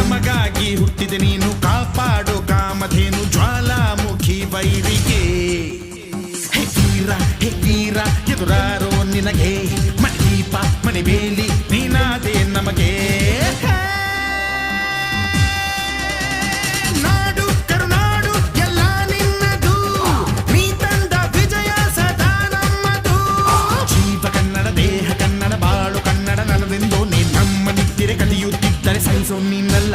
ನಮಗಾಗಿ ಹುಟ್ಟಿದೆ ನೀನು ಕಾಪಾಡೋ ಕಾಮಧೇನು ಜ್ವಾಲಾಮುಖಿ ವೈರಿಗೆ. ಹೇ ವೀರ ಎದುರಾರೋ ನಿನಗೆ ಮಣಿದೀಪ ಮಣಿಬೇಲಿ ನೀನಾದೆ ನಮಗೆ. ನಾಡು ಕರುನಾಡು ಎಲ್ಲ ನಿನ್ನದು, ನೀ ತಂದ ವಿಜಯ ಸದಾ ನಮ್ಮದು. ಜೀವ ಕನ್ನಡ ದೇಹ ಕನ್ನಡ ಬಾಳು ಕನ್ನಡ ನಲದೆಂದು ನೀ ನಮ್ಮ ನಿತ್ತಿರೆ ಕಲಿಯುತ್ತಿದ್ದರೆ ಸಹಿಸೋ ನೀನಲ್ಲ.